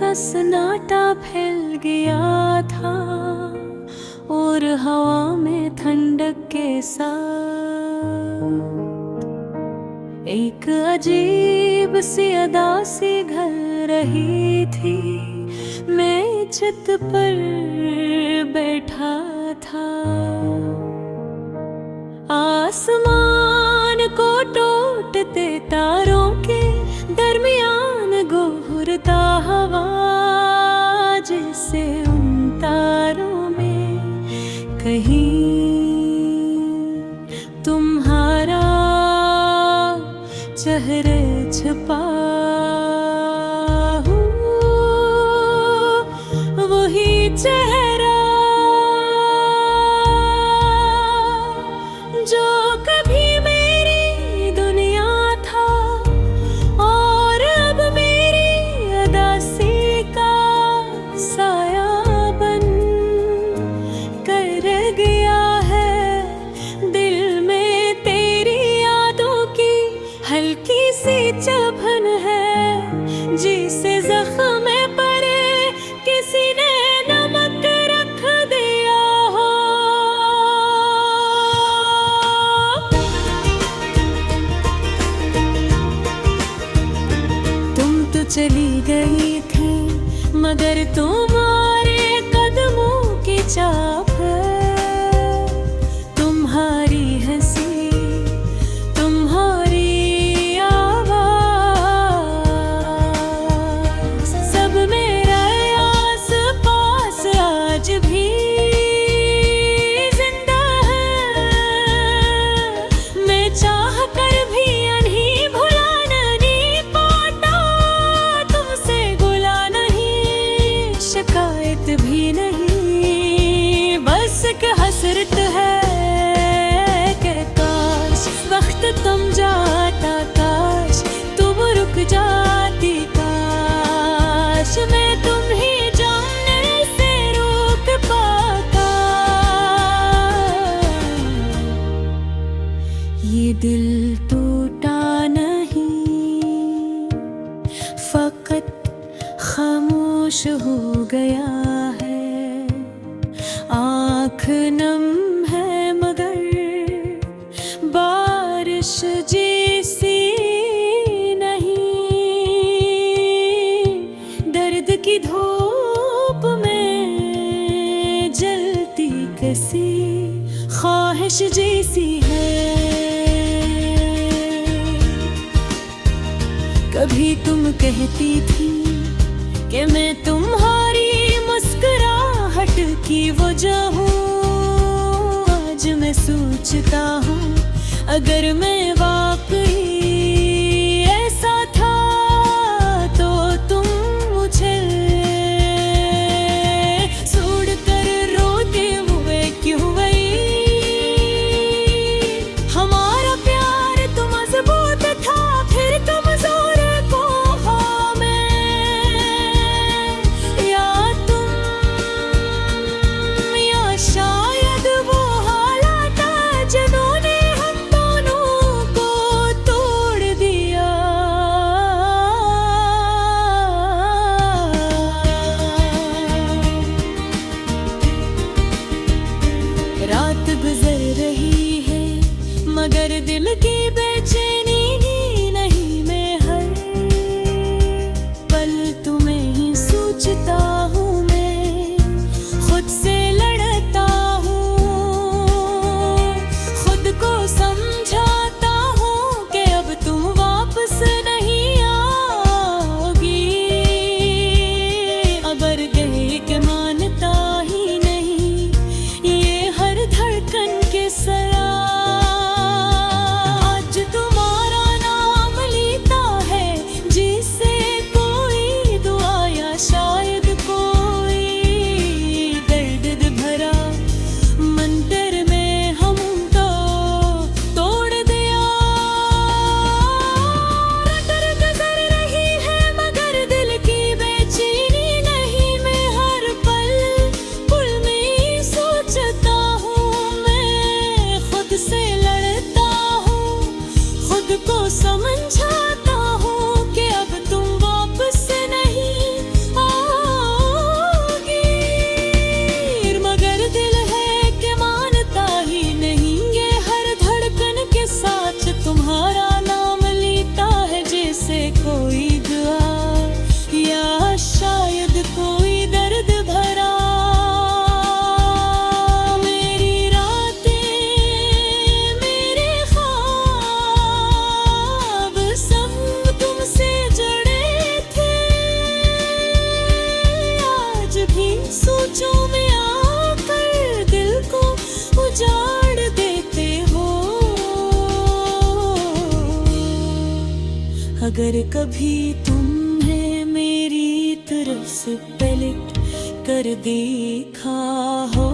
सा सन्नाटा फैल गया था और हवा में ठंडक के साथ एक अजीब सी अदा सी घल रही थी। मैं छत पर बैठा था, आसमान को टूटते तारों के दरमियान गुहरता हवा, जिससे उन तारों में कहीं तुम्हारा चेहरा छुपा हो, वही चेहरा जो कभी मेरी दुनिया था और अब मेरी अदासी का साया बन कर गया है। दिल में तेरी यादों की हल्की सी चुभन है, जिसे जख्म परे किसी ने नमक रख दिया हो। तुम तो चली गई थी, मगर तुम्हारे कदमों की छाप है। तुम्हारी हंसी, तुम्हारी आवाज़, सब मेरा आस पास आज भी जिंदा है। मैं चाह कर भी नहीं भुला नहीं पाता, तुमसे गुला नहीं, शिकायत भी नहीं, बस एक हसरत है कि काश वक्त तुम जाता, काश तुम रुक जाती, काश मैं तुम ही जानने से रोक पाता। ये दिल टूटा नहीं, फकत खामोश हो गया है। आँख नम है मगर बारिश जैसी नहीं, दर्द की धूप में जलती किसी ख्वाहिश जैसी है। कभी तुम कहती थी कि मैं तुम्हारी मुस्कुराहट की वजह हूँ, आज मैं सोचता हूँ अगर मैं वाकई ऐसा था तो तुम मुझे छोड़कर रोते हुए क्यों गई। हमारा प्यार तो मजबूत था, फिर कमजोर को हाँ मैं, या तुम या शायद वो हालात जिन्होंने हम दोनों को तोड़ दिया। रात गुजर रही है मगर दिल की बेचैनी नहीं, मैं हर पल तुम्हें ही सोचता हूँ, मैं खुद से लड़ता हूँ, खुद को समझाता हूँ कि अब तुम वापस नहीं आओगी। अगर गए के मानता ही नहीं ये हर धड़कन के सरा, आज तुम्हारा अगर कभी तुमने मेरी तरफ से पलट कर देखा हो